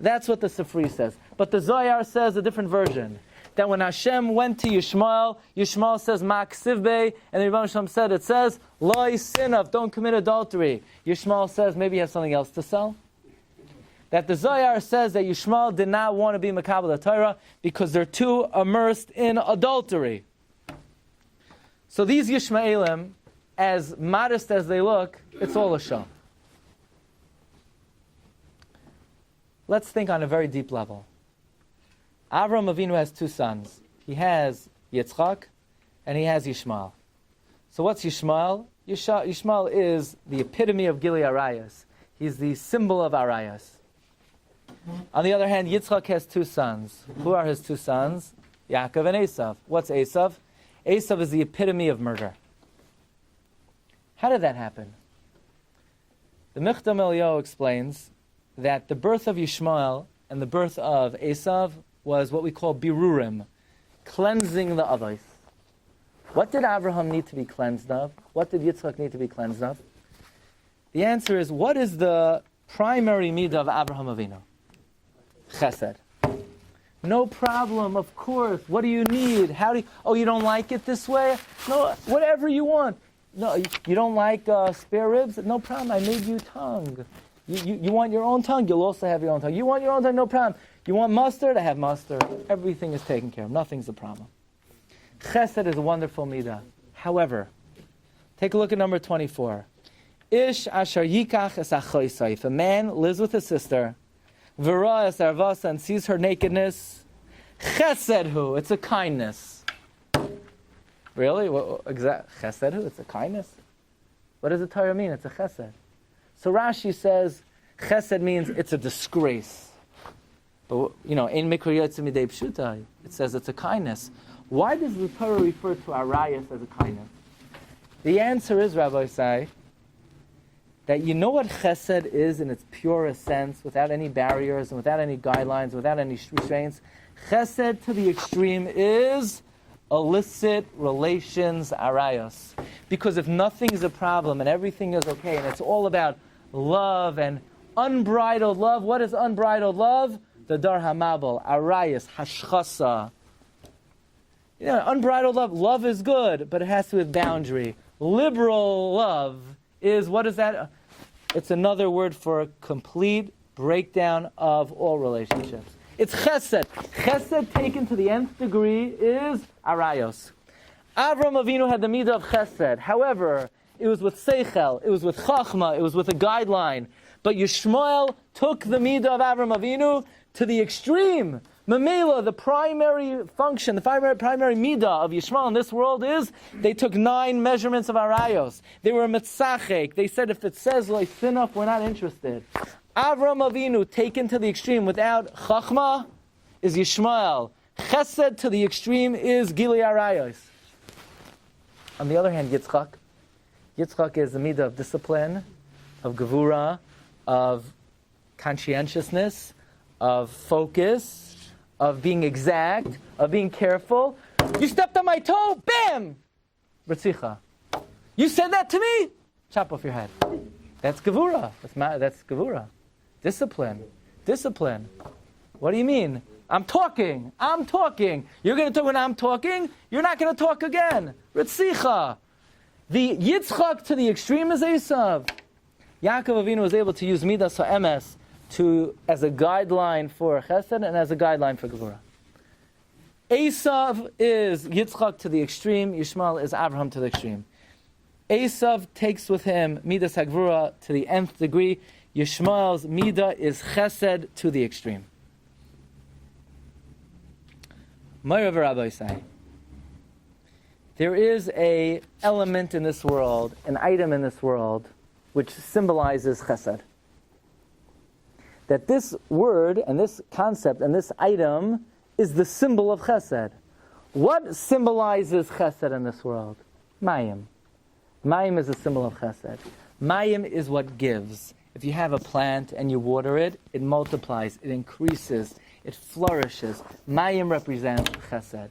That's what the Sifri says. But the Zohar says a different version. That when Hashem went to Yishmael, Yishmael says, Mak Sivbe, and the Rebbe Hashem said, it says, Loi Sinav, don't commit adultery. Yishmael says, maybe you have something else to sell. That the Zohar says that Yishmael did not want to be Makabel Torah because they're too immersed in adultery. So these Yishmaelim, as modest as they look, it's all a show. Let's think on a very deep level. Avraham Avinu has 2 sons. He has Yitzchak, and he has Yishmael. So what's Yishmael? Yishmael is the epitome of Gili Arayas. He's the symbol of Arayas. On the other hand, Yitzchak has 2 sons. Who are his 2 sons? Yaakov and Esav. What's Esav? Esav is the epitome of murder. How did that happen? The Michtam Eliyahu explains that the birth of Yishmael and the birth of Esav was what we call birurim, cleansing the avos. What did Abraham need to be cleansed of? What did Yitzchak need to be cleansed of? The answer is, what is the primary midah of Abraham Avinu? Chesed. No problem, of course. What do you need? You don't like it this way? No, whatever you want. No, you don't like spare ribs? No problem, I made you tongue. You want your own tongue? You'll also have your own tongue. You want your own tongue? No problem. You want mustard? I have mustard. Everything is taken care of. Nothing's a problem. Chesed is a wonderful midah. However, take a look at number 24. Ish asher yikach es achoisai. If a man lives with his sister, v'ra es arvasa, and sees her nakedness, chesed hu, it's a kindness. Really? Chesed hu, it's a kindness? What does the Torah mean? It's a chesed. So Rashi says, chesed means it's a disgrace. But, in Mikra Yotzei Midei Pshuta, it says it's a kindness. Why does the Torah refer to arayas as a kindness? The answer is, Rabbi say, that you know what chesed is in its purest sense, without any barriers, and without any guidelines, without any restraints. Chesed to the extreme is illicit relations arayos. Because if nothing is a problem and everything is okay, and it's all about love and unbridled love, what is unbridled love? The dar hamabel, arayos, hashchasa. Unbridled love, love is good, but it has to be with boundary. Liberal love is, what is that? It's another word for a complete breakdown of all relationships. It's chesed. Chesed taken to the nth degree is arayos. Avram Avinu had the midah of chesed. However, it was with seichel, it was with chachma, it was with a guideline. But Yishmael took the midah of Avram Avinu to the extreme. Mamela, the primary function, the primary midah of Yishmael in this world is they took 9 measurements of arayos. They were mitzachek. They said if it says loisinaf, we're not interested. Avram Avinu taken to the extreme without chachma is Yishmael. Chesed to the extreme is gili arayos. On the other hand, Yitzchak. Yitzchak is the midah of discipline, of gevura, of conscientiousness, of focus, of being exact, of being careful. You stepped on my toe, bam! Ritzicha. You said that to me? Chop off your head. That's gevura. That's gevura. Discipline. Discipline. What do you mean? I'm talking. You're going to talk when I'm talking? You're not going to talk again. Ritzicha. The Yitzchak to the extreme is Esav. Yaakov Avinu was able to use midas ha'emes as a guideline for chesed and as a guideline for gevura. Esav is Yitzchak to the extreme. Yishmael is Abraham to the extreme. Esav takes with him midas hagvura to the nth degree. Yishmael's midah is chesed to the extreme. Moirav Rabbi say, there is an element in this world, an item in this world, which symbolizes chesed. That this word and this concept and this item is the symbol of chesed. What symbolizes chesed in this world? Mayim. Mayim is a symbol of chesed. Mayim is what gives. If you have a plant and you water it, it multiplies, it increases, it flourishes. Mayim represents chesed.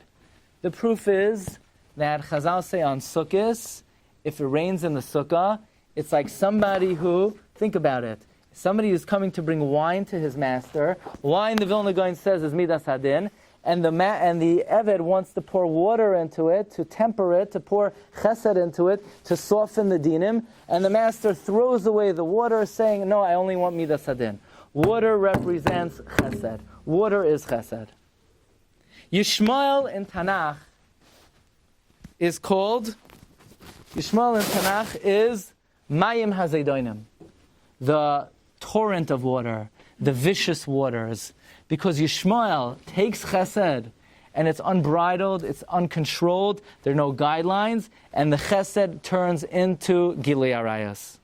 The proof is that Chazal say on Sukkot, if it rains in the sukkah, it's like somebody who, think about it, somebody who's coming to bring wine to his master. Wine, the Vilna Gaon says, is midas hadin, and the Eved wants to pour water into it, to temper it, to pour chesed into it, to soften the dinim, and the master throws away the water, saying, no, I only want midas hadin. Water represents chesed. Water is chesed. Yishmael in Tanakh is called, Yishmael in Tanakh is Mayim Hazedonim, the torrent of water, the vicious waters, because Yishmael takes chesed and it's unbridled, it's uncontrolled, there are no guidelines, and the chesed turns into gilui arayos.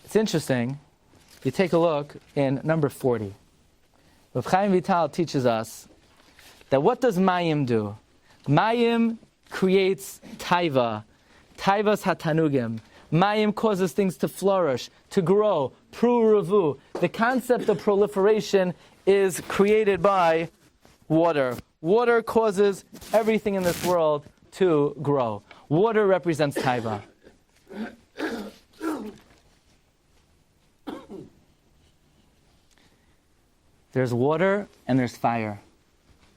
It's interesting, you take a look in number 40. Rav Chaim Vital teaches us that what does Mayim do? Mayim creates Taiva. Taiva's hatanugim. Mayim causes things to flourish, to grow. Pru revu. The concept of proliferation is created by water. Water causes everything in this world to grow. Water represents Taiva. There's water and there's fire.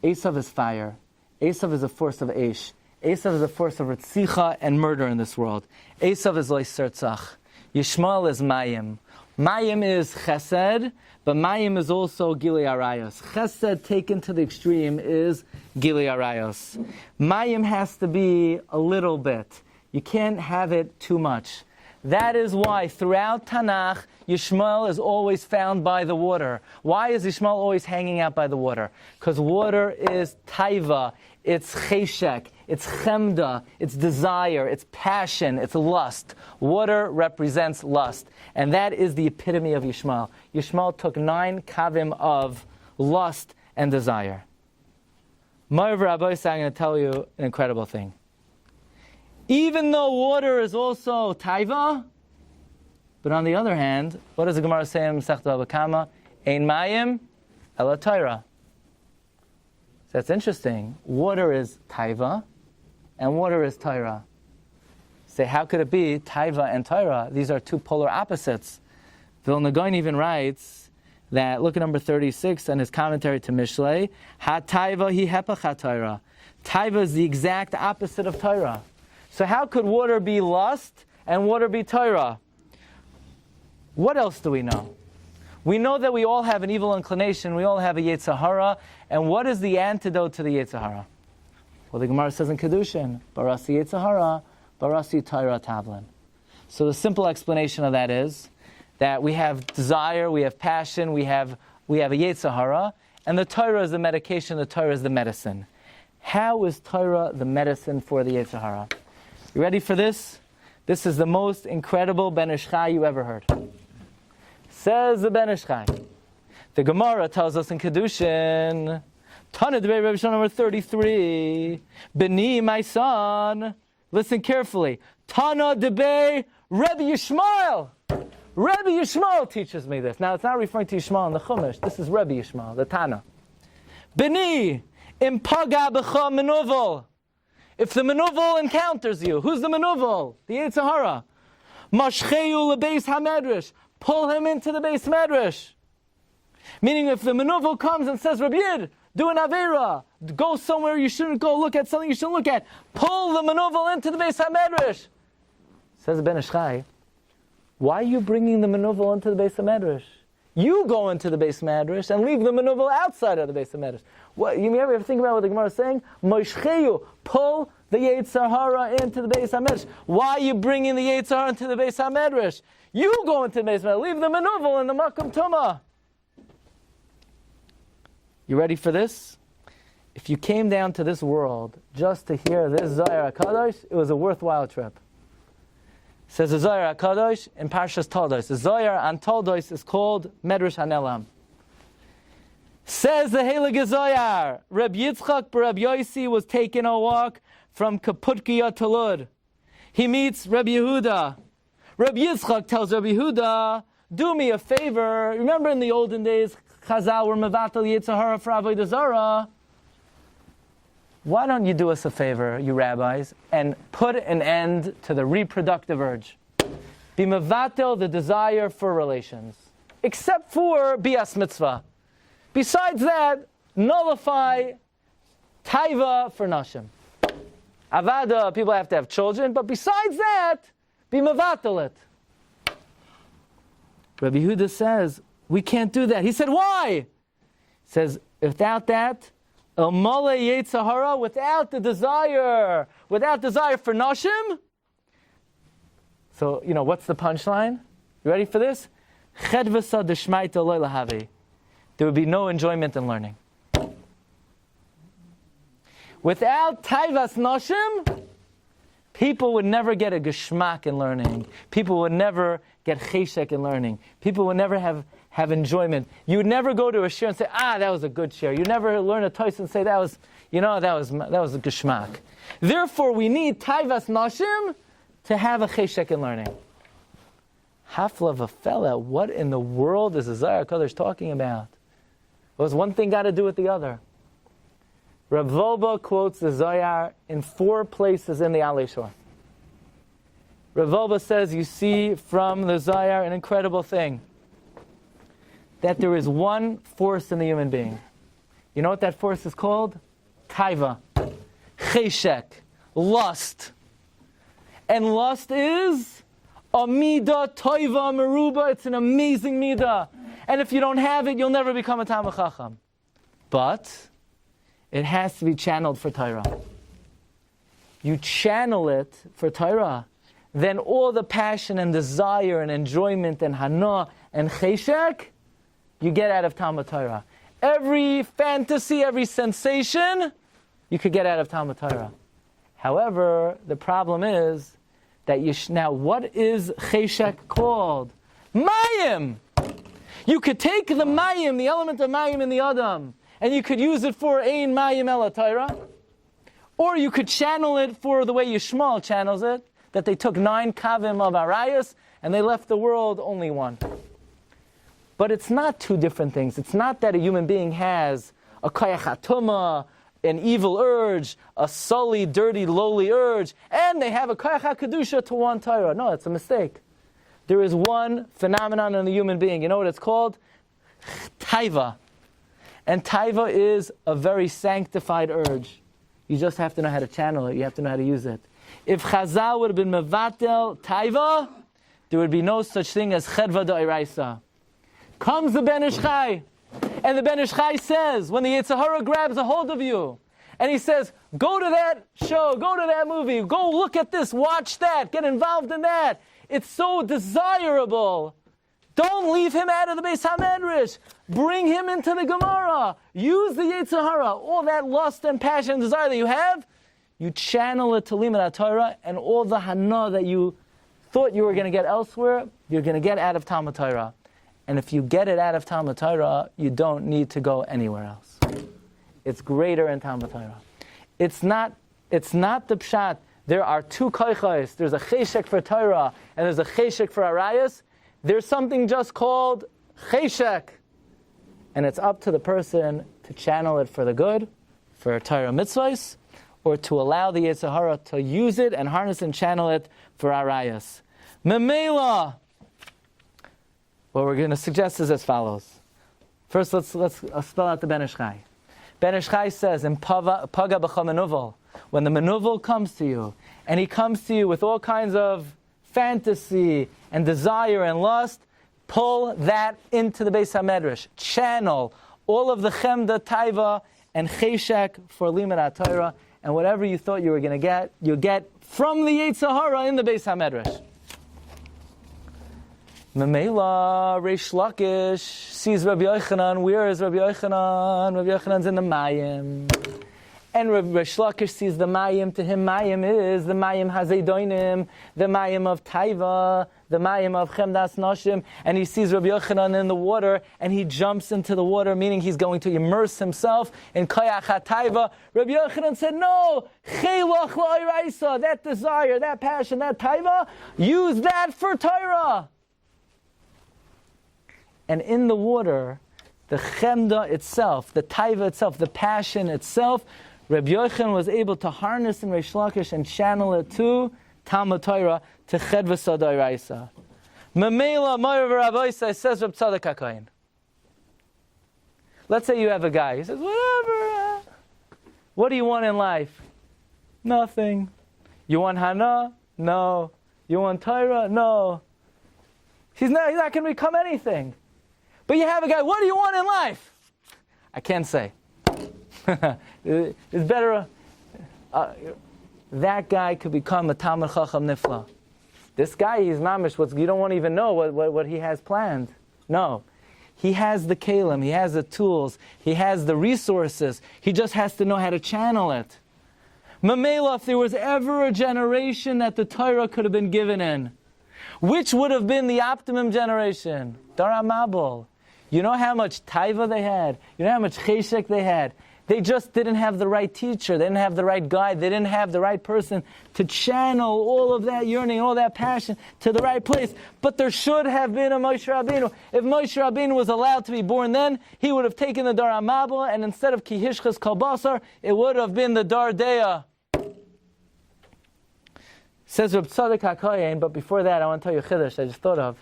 Esav is fire. Esav is a force of Eish. Esav is a force of Ritzicha and murder in this world. Esav is Lois Sertzach. Yishmael is Mayim. Mayim is Chesed, but Mayim is also Gilui Arayos. Chesed taken to the extreme is Gilui Arayos. Mayim has to be a little bit. You can't have it too much. That is why throughout Tanakh, Yishmael is always found by the water. Why is Yishmael always hanging out by the water? Because water is Taiva, it's cheshek, it's chemda, it's desire, it's passion, it's lust. Water represents lust. And that is the epitome of Yishmael. Yishmael took 9 kavim of lust and desire. Moirav Rabbi, I'm going to tell you an incredible thing. Even though water is also Taiva, but on the other hand, what does the Gemara say in Masechta Bava Kama? Ein mayim ela Torah. That's interesting. Water is Taiva, and water is Torah. Say, how could it be Taiva and Torah? These are two polar opposites. Vilna Gaon even writes that, look at number 36 in his commentary to Mishlei, Ha Taiva hi hepach ha Torah. Taiva is the exact opposite of Torah. So how could water be lust and water be Torah? What else do we know? We know that we all have an evil inclination, we all have a Yetzer Hara, and what is the antidote to the Yetzer Hara? Well, the Gemara says in Kedushin, Barasi Yetzer Hara, Barasi Torah Tavlin. So the simple explanation of that is that we have desire, we have passion, we have a Yetzer Hara, and the Torah is the medication, the Torah is the medicine. How is Torah the medicine for the Yetzer Hara? You ready for this? This is the most incredible Ben Ish Chai you ever heard. Says the Ben Ish Chai. The Gemara tells us in Kedushin, Tana Debei Rebbe number 33, Beni, my son, listen carefully, Tana Debei Rebbe Yishmael. Rebbe Yishmael teaches me this. Now it's not referring to Yishmael in the Chumash, this is Rebbe Yishmael, the Tana. Beni, impaga b'cha menuvel. If the menuvel encounters you, who's the menuvel? The Yetzer Hara. Mashcheu lebeis hamedrash. Pull him into the base medrash. Meaning if the menuvel comes and says, Rabbi Yid, do an Vayeira, go somewhere you shouldn't go, look at something you shouldn't look at, pull the menuvel into the base medrash. Says the Ben Ish Chai, why are you bringing the menuvel into the base medrash? You go into the base medrash and leave the menuvel outside of the base medrash. What, you ever think about what the Gemara is saying? Moshcheyu, pull the Yetzer Hara into the base medrash. Why are you bringing the Yetzer Hara into the base medrash? You go into the base medrash. Leave the menuvel in the makom tuma. You ready for this? If you came down to this world just to hear this Zohar HaKadosh, it was a worthwhile trip. Says the Zohar HaKadosh in Parshas Toldos. The Zohar on Toldos is called Medrash HaNelam. Says the Heilige Zohar, Reb Yitzchak Reb Yosi was taking a walk from Kaputkiya to Lud. He meets Reb Yehuda. Reb Yitzchak tells Reb Yehuda, do me a favor. Remember in the olden days, Chazal were mevatel Yetzer Hara for Avodah Zarah. Why don't you do us a favor, you rabbis, and put an end to the reproductive urge? Be mevatel the desire for relations. Except for bias mitzvah. Besides that, nullify taiva for nashim. Avada, people have to have children, but besides that, be mevatel it. Rabbi Yehuda says, we can't do that. He said, why? He says, without that, Mole Yetzer Hara, without desire for nashim. So, what's the punchline? You ready for this? Chedvasa d'shmaita lo lahavi. There would be no enjoyment in learning. Without taivas nashim, people would never get a geschmack in learning. People would never get cheshek in learning. People would never have enjoyment. You would never go to a shiur and say, that was a good shiur. You never learn a tois and say that was a geschmack. Therefore, we need taivas nashim to have a cheshek in learning. Hafla of a fella, what in the world is the Zohar HaKadosh talking about? What does one thing got to do with the other? Rav Volba quotes the Zohar in 4 places in the Alei Shor. Rav Volba says, you see from the Zohar an incredible thing. That there is one force in the human being. You know what that force is called? Taiva. Cheshek. Lust. And lust is a midah toiva meruba. It's an amazing midah. And if you don't have it, you'll never become a Talmid Chacham. But it has to be channeled for Torah. You channel it for Torah, then all the passion and desire and enjoyment and hana and cheshek, you get out of Talmud Torah. Every fantasy, every sensation, you could get out of Talmud Torah. However, the problem is that now what is cheshek called? Mayim! You could take the mayim, the element of mayim in the Adam, and you could use it for ein mayim ela Torah, or you could channel it for the way Yishmael channels it, that they took 9 kavim of arayas, and they left the world only 1. But it's not 2 different things. It's not that a human being has a koyach hatuma, an evil urge, a sully, dirty, lowly urge, and they have a koach HaKedusha to want Torah. No, it's a mistake. There is one phenomenon in the human being. You know what it's called? Taiva. And Taiva is a very sanctified urge. You just have to know how to channel it. You have to know how to use it. If Chazal would have been mevatel Taiva, there would be no such thing as chedva d'oraisa. Comes the Ben Ish Chai, and the Ben Ish Chai says, when the Yetzer Hara grabs a hold of you, and he says, go to that show, go to that movie, go look at this, watch that, get involved in that. It's so desirable. Don't leave him out of the Beis HaMedrash. Bring him into the Gemara. Use the Yetzer Hara. All that lust and passion and desire that you have, you channel it to Limud Torah, and all the hana that you thought you were going to get elsewhere, you're going to get out of Talmud Torah. And if you get it out of Talmud Torah, you don't need to go anywhere else. It's greater in Talmud Torah. It's not the pshat. There are two koichos. There's a cheshek for Torah, and there's a cheshek for arayas. There's something just called cheshek. And it's up to the person to channel it for the good, for Torah mitzvahs, or to allow the Yetzer Hara to use it and harness and channel it for arayas. Memela. What we're going to suggest is as follows. First, let's spell out the Ben Ish Chai. Ben Ish Chai says in Paga B'cha Menuvel, when the Menuvel comes to you, and he comes to you with all kinds of fantasy and desire and lust, pull that into the Beis HaMedrash. Channel all of the Chemda, Taiva, and Cheshek for Limud Torah, and whatever you thought you were going to get, you get from the Yetzer Hara in the Beis HaMedrash. Memela, Reish Lakish sees Rabbi Yochanan. Where is Rabbi Yochanan? Rabbi Yochanan's in the Mayim. And Reish Lakish sees the Mayim. To him, Mayim is the Mayim Hazedoinim, the Mayim of Taiva, the Mayim of Chemdas Nashim. And he sees Rabbi Yochanan in the water, and he jumps into the water, meaning he's going to immerse himself in Koyach HaTaiva. Rabbi Yochanan said, no, Chelach La'iraisa, that desire, that passion, that Taiva, use that for Torah. And in the water, the chemda itself, the taiva itself, the passion itself, Rabbi Yochanan was able to harness in Reish Lakish and channel it to Talmud Torah, to chedva d'oraisa. Memela Moirav Rabbi says Reb Tzadok HaKohen. Let's say you have a guy. He says, whatever. What do you want in life? Nothing. You want hana? No. You want Torah? No. He's not going to become anything. But you have a guy, what do you want in life? I can't say. It's better. That guy could become a Talmid Chacham Nifla. This guy, he's mamish. You don't want to even know what he has planned. No. He has the kalim, he has the tools, he has the resources. He just has to know how to channel it. Mamela, if there was ever a generation that the Torah could have been given in, which would have been the optimum generation? Dara Mabul. You know how much taiva they had? You know how much cheshek they had? They just didn't have the right teacher. They didn't have the right guide. They didn't have the right person to channel all of that yearning, all that passion to the right place. But there should have been a Moshe Rabbeinu. If Moshe Rabbeinu was allowed to be born then, he would have taken the Dara Mabul, and instead of Ki Hishchas Kol Basar, it would have been the Dar Deah. Says Reb Tzadok HaKohen, but before that, I want to tell you a chiddush I just thought of.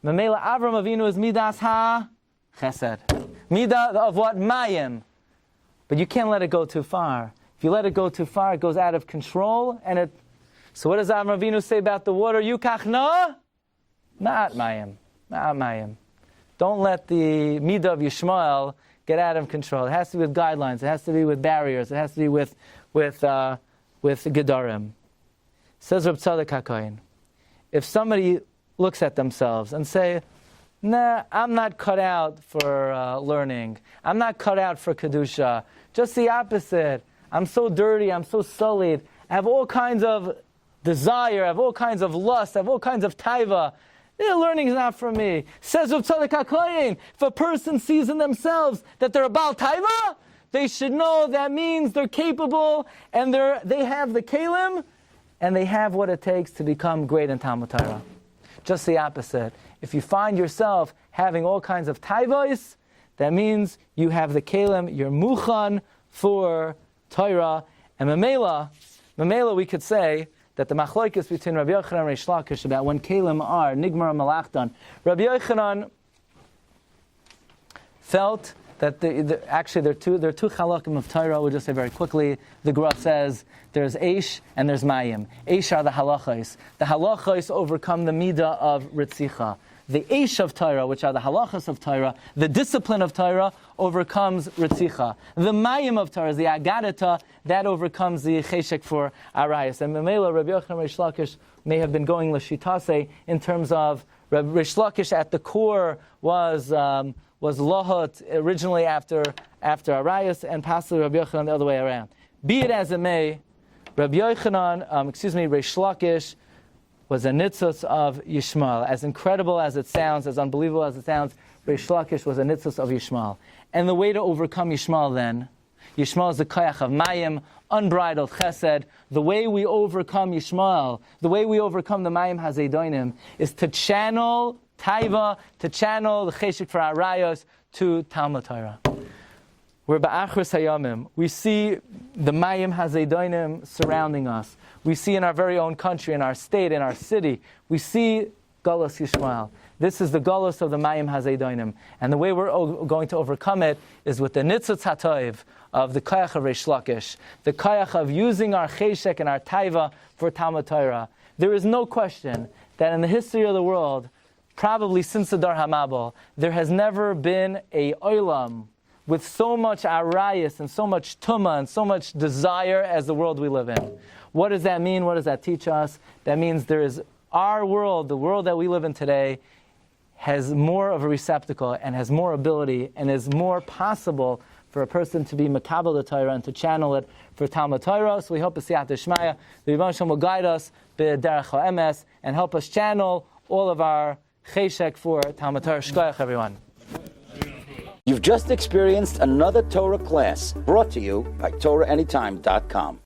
Mamela Avram Avinu is Midas Ha-Chesed. Midah of what? Mayim. But you can't let it go too far. If you let it go too far, it goes out of control, and it... So what does Avram Avinu say about the water? Yukach na? Not Mayim. Not Mayim. Don't let the Midah of Yishmael get out of control. It has to be with guidelines. It has to be with barriers. It has to be with Gedarim. Says Reb Tzadok HaKohen, if somebody looks at themselves and say, nah, I'm not cut out for learning. I'm not cut out for Kedusha. Just the opposite. I'm so dirty. I'm so sullied. I have all kinds of desire. I have all kinds of lust. I have all kinds of taiva. Learning is not for me. Says Reb Tzadok HaKohen, if a person sees in themselves that they're a Baal Taiva, they should know that means they're capable and they have the kalim and they have what it takes to become great in Talmud Torah. Just the opposite. If you find yourself having all kinds of taivos, that means you have the kalim, you're muchan for Torah. And Mamela, we could say that the machlokes between Rabbi Yochanan and Reish Lakish about when kelim are nigmar malachtan. Rabbi Yochanan felt that actually there are two halakim of Torah. We'll just say very quickly. The Gemara says there's Eish and there's Mayim. Eish are the halachos. The halachos overcome the midah of Ritzicha. The Eish of Torah, which are the halachos of Torah, the discipline of Torah, overcomes Ritzicha. The Mayim of Torah, the Agadata, that overcomes the Cheshek for Arayas. And Mamela, Rabbi Yochanan Reish Lakish may have been going l'shitase in terms of Reish Lakish at the core was Lohot originally after Arayas, and possibly Rabbi Yochanan the other way around. Be it as it may, Reish Lakish was a nitzos of Yishmael. As incredible as it sounds, as unbelievable as it sounds, Reish Lakish was a nitzos of Yishmael. And the way to overcome Yishmael then, Yishmael is the koyach of Mayim, unbridled chesed. The way we overcome Yishmael, the way we overcome the Mayim Hazedonim, is to channel Taiva, to channel the cheshik for Arayos to Talmud Torah. We're ba'achris hayamim. We see the Mayim Hazedonim surrounding us. We see in our very own country, in our state, in our city, we see galus Yishmael. This is the galus of the Mayim Hazedonim. And the way we're going to overcome it is with the nitzutz hatoiv of the koyach of Reish Lakish, the koyach of using our cheshek and our taiva for Talmud Torah. There is no question that in the history of the world, probably since the Dar HaMabel, there has never been a olam with so much arayas and so much tumah and so much desire as the world we live in. What does that mean? What does that teach us? That means there is our world, the world that we live in today, has more of a receptacle and has more ability and is more possible for a person to be makabel the Torah and to channel it for Talmud Torah. So we hope to see At Ishmael. The Rebbe will guide us b'derech ha'emes and help us channel all of our cheshek for Talmud Torah. Shkoyach, everyone. You've just experienced another Torah class brought to you by TorahAnytime.com.